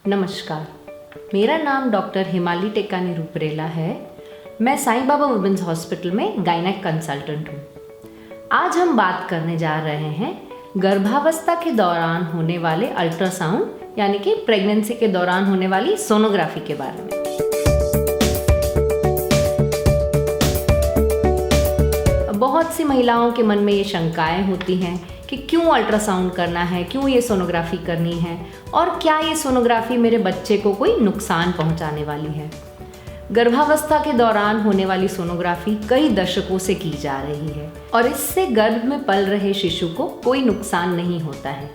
नमस्कार, मेरा नाम डॉक्टर हिमाली टेकानी रूपरेला है। मैं साईं बाबा वुमेन्स हॉस्पिटल में गायनेक कंसल्टेंट हूँ। आज हम बात करने जा रहे हैं गर्भावस्था के दौरान होने वाले अल्ट्रासाउंड यानी कि प्रेगनेंसी के दौरान होने वाली सोनोग्राफी के बारे में। बहुत सी महिलाओं के मन में ये शंकाएं होती हैं कि क्यों अल्ट्रासाउंड करना है, क्यों ये सोनोग्राफी करनी है और क्या ये सोनोग्राफी मेरे बच्चे को कोई नुकसान पहुंचाने वाली है। गर्भावस्था के दौरान होने वाली सोनोग्राफी कई दशकों से की जा रही है और इससे गर्भ में पल रहे शिशु को कोई नुकसान नहीं होता है।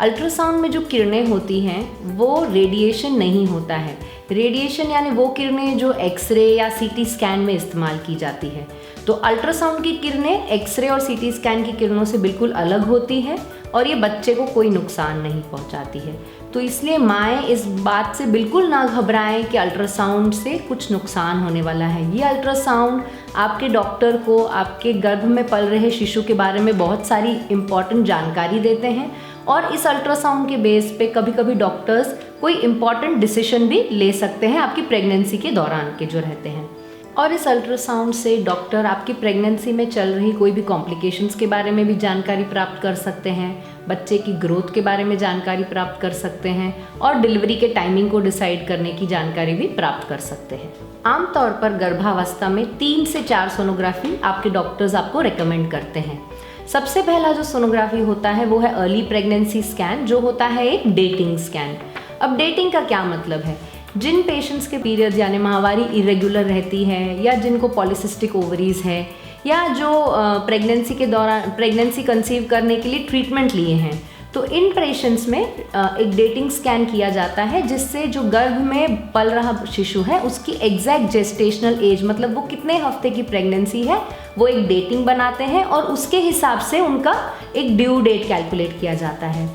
अल्ट्रासाउंड में जो किरणें होती हैं वो रेडिएशन नहीं होता है। रेडिएशन यानी वो किरणें जो एक्सरे या सीटी स्कैन में इस्तेमाल की जाती है। तो अल्ट्रासाउंड की किरणें एक्सरे और सीटी स्कैन की किरणों से बिल्कुल अलग होती है और ये बच्चे को कोई नुकसान नहीं पहुंचाती है। तो इसलिए माएँ इस बात से बिल्कुल ना घबराएं कि अल्ट्रासाउंड से कुछ नुकसान होने वाला है। ये अल्ट्रासाउंड आपके डॉक्टर को आपके गर्भ में पल रहे शिशु के बारे में बहुत सारी इम्पॉर्टेंट जानकारी देते हैं और इस अल्ट्रासाउंड के बेस पे कभी कभी डॉक्टर्स कोई इम्पॉर्टेंट डिसीजन भी ले सकते हैं आपकी प्रेगनेंसी के दौरान के जो रहते हैं। और इस अल्ट्रासाउंड से डॉक्टर आपकी प्रेगनेंसी में चल रही कोई भी कॉम्प्लिकेशंस के बारे में भी जानकारी प्राप्त कर सकते हैं, बच्चे की ग्रोथ के बारे में जानकारी प्राप्त कर सकते हैं और डिलीवरी के टाइमिंग को डिसाइड करने की जानकारी भी प्राप्त कर सकते हैं। आमतौर पर गर्भावस्था में 3 से 4 सोनोग्राफी आपके डॉक्टर्स आपको रेकमेंड करते हैं। सबसे पहला जो सोनोग्राफी होता है वो है अर्ली प्रेगनेंसी स्कैन, जो होता है एक डेटिंग स्कैन। अब डेटिंग का क्या मतलब है? जिन पेशेंट्स के पीरियड यानी माहवारी इरेगुलर रहती है या जिनको पॉलीसिस्टिक ओवरीज है या जो प्रेगनेंसी के दौरान प्रेगनेंसी कंसीव करने के लिए ट्रीटमेंट लिए हैं, तो इन पेशेंट्स में एक डेटिंग स्कैन किया जाता है जिससे जो गर्भ में पल रहा शिशु है उसकी एग्जैक्ट जेस्टेशनल एज, मतलब वो कितने हफ्ते की प्रेगनेंसी है, वो एक डेटिंग बनाते हैं और उसके हिसाब से उनका एक ड्यू डेट कैलकुलेट किया जाता है।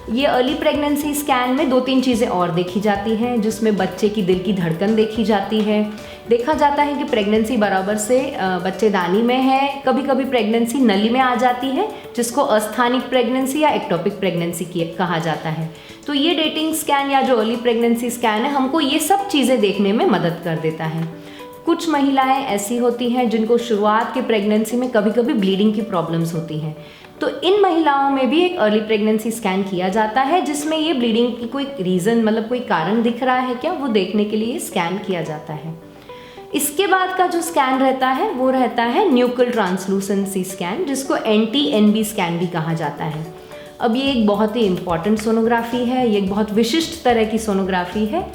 ये अर्ली प्रेगनेंसी स्कैन में 2-3 चीज़ें और देखी जाती हैं, जिसमें बच्चे की दिल की धड़कन देखी जाती है। देखा जाता है कि प्रेगनेंसी बराबर से बच्चेदानी में है। कभी कभी प्रेगनेंसी नली में आ जाती है जिसको अस्थानिक प्रेगनेंसी या एक्टोपिक प्रेगनेंसी कहा जाता है। तो ये डेटिंग स्कैन या जो अर्ली प्रेगनेंसी स्कैन है हमको ये सब चीज़ें देखने में मदद कर देता है। कुछ महिलाएं ऐसी होती हैं जिनको शुरुआत के प्रेगनेंसी में कभी कभी ब्लीडिंग की प्रॉब्लम्स होती हैं, तो इन महिलाओं में भी एक अर्ली प्रेगनेंसी स्कैन किया जाता है जिसमें ये ब्लीडिंग की कोई रीज़न, मतलब कोई कारण दिख रहा है क्या, वो देखने के लिए स्कैन किया जाता है। इसके बाद का जो स्कैन रहता है वो रहता है न्यूक्ल ट्रांसलूसेंसी स्कैन, जिसको NT-NB स्कैन भी कहा जाता है। अब ये एक बहुत ही इम्पॉर्टेंट सोनोग्राफी है, ये एक बहुत विशिष्ट तरह की सोनोग्राफी है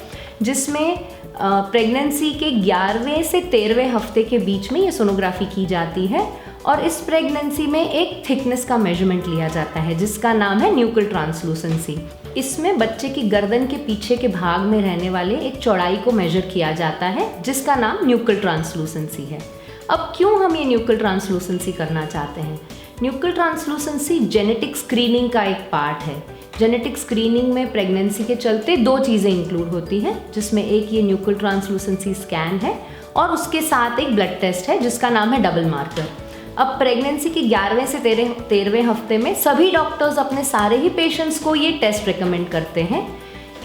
जिसमें प्रेगनेंसी के 11वें से 13वें हफ्ते के बीच में ये सोनोग्राफी की जाती है और इस प्रेगनेंसी में एक थिकनेस का मेजरमेंट लिया जाता है जिसका नाम है न्यूक्ल ट्रांसलूसेंसी। इसमें बच्चे की गर्दन के पीछे के भाग में रहने वाले एक चौड़ाई को मेजर किया जाता है जिसका नाम न्यूक्ल ट्रांसलूसेंसी है। अब क्यों हम ये न्यूक्ल ट्रांसलूसेंसी करना चाहते हैं? न्यूक्ल ट्रांसलूसेंसी जेनेटिक स्क्रीनिंग का एक पार्ट है। जेनेटिक स्क्रीनिंग में प्रेगनेंसी के चलते 2 चीज़ें इंक्लूड होती हैं, जिसमें एक ये न्यूक्ल ट्रांसलूसेंसी स्कैन है और उसके साथ एक ब्लड टेस्ट है जिसका नाम है डबल मार्कर। अब प्रेगनेंसी के 11वें से 13वें हफ्ते में सभी डॉक्टर्स अपने सारे ही पेशेंट्स को ये टेस्ट रिकमेंड करते हैं।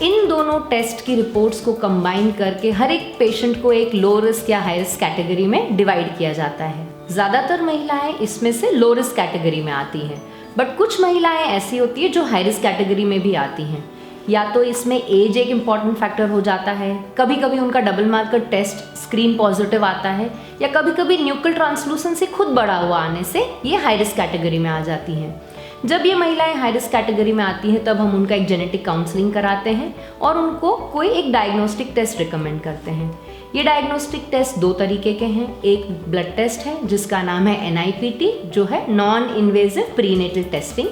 इन दोनों टेस्ट की रिपोर्ट्स को कंबाइन करके हर एक पेशेंट को एक लो रिस्क या हाई रिस्क कैटेगरी में डिवाइड किया जाता है। ज़्यादातर महिलाएं इसमें से लो रिस्क कैटेगरी में आती हैं, बट कुछ महिलाएं ऐसी होती है जो हाई रिस्क कैटेगरी में भी आती हैं। या तो इसमें एज एक इम्पॉर्टेंट फैक्टर हो जाता है, कभी कभी उनका double marker test screen positive आता है, या कभी कभी न्यूक्ल ट्रांसलूसेंसी खुद बढ़ा हुआ आने से ये हाई रिस्क कैटेगरी में आ जाती हैं। जब ये महिलाएं हाई रिस्क कैटेगरी में आती हैं तब हम उनका एक जेनेटिक काउंसलिंग कराते हैं और उनको कोई एक डायग्नोस्टिक टेस्ट रिकमेंड करते हैं। ये डायग्नोस्टिक टेस्ट 2 तरीके के हैं। एक ब्लड टेस्ट है जिसका नाम है NIPT, जो है नॉन इन्वेजिव प्रीनेटल टेस्टिंग।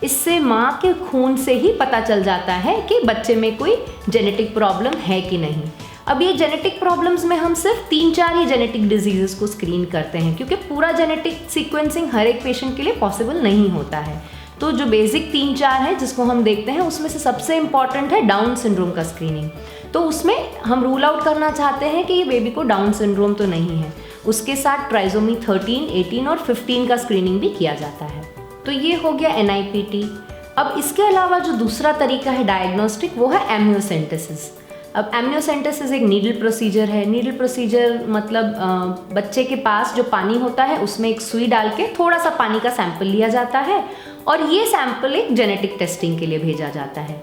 इससे माँ के खून से ही पता चल जाता है कि बच्चे में कोई जेनेटिक प्रॉब्लम है कि नहीं। अब ये जेनेटिक प्रॉब्लम्स में हम सिर्फ 3-4 ही जेनेटिक डिजीज़ेस को स्क्रीन करते हैं क्योंकि पूरा जेनेटिक सीक्वेंसिंग हर एक पेशेंट के लिए पॉसिबल नहीं होता है। तो जो बेसिक 3-4 है जिसको हम देखते हैं उसमें से सबसे इम्पॉर्टेंट है डाउन सिंड्रोम का स्क्रीनिंग। तो उसमें हम रूल आउट करना चाहते हैं कि ये बेबी को डाउन सिंड्रोम तो नहीं है। उसके साथ ट्राइसोमी 13, 18 और 15 का स्क्रीनिंग भी किया जाता है। तो ये हो गया NIPT। अब इसके अलावा जो दूसरा तरीका है डायग्नोस्टिक, वो है एम्नियोसेंटेसिस। अब एम्नियोसेंटेसिस एक नीडल प्रोसीजर है। नीडल प्रोसीजर मतलब बच्चे के पास जो पानी होता है उसमें एक सुई डाल के थोड़ा सा पानी का सैंपल लिया जाता है और ये सैंपल एक जेनेटिक टेस्टिंग के लिए भेजा जाता है।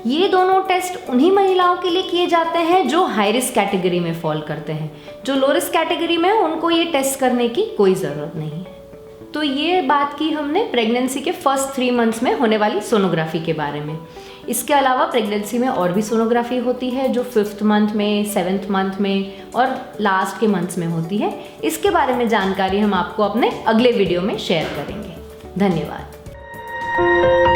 ये दोनों टेस्ट उन्हीं महिलाओं के लिए किए जाते हैं जो हाई रिस्क कैटेगरी में फॉल करते हैं। जो लो रिस्क कैटेगरी में है उनको ये टेस्ट करने की कोई ज़रूरत नहीं है। तो ये बात की हमने प्रेगनेंसी के फर्स्ट 3 मंथ्स में होने वाली सोनोग्राफी के बारे में। इसके अलावा प्रेगनेंसी में और भी सोनोग्राफी होती है जो 5th मंथ में, 7th मंथ में और लास्ट के मंथ्स में होती है। इसके बारे में जानकारी हम आपको अपने अगले वीडियो में शेयर करेंगे। धन्यवाद।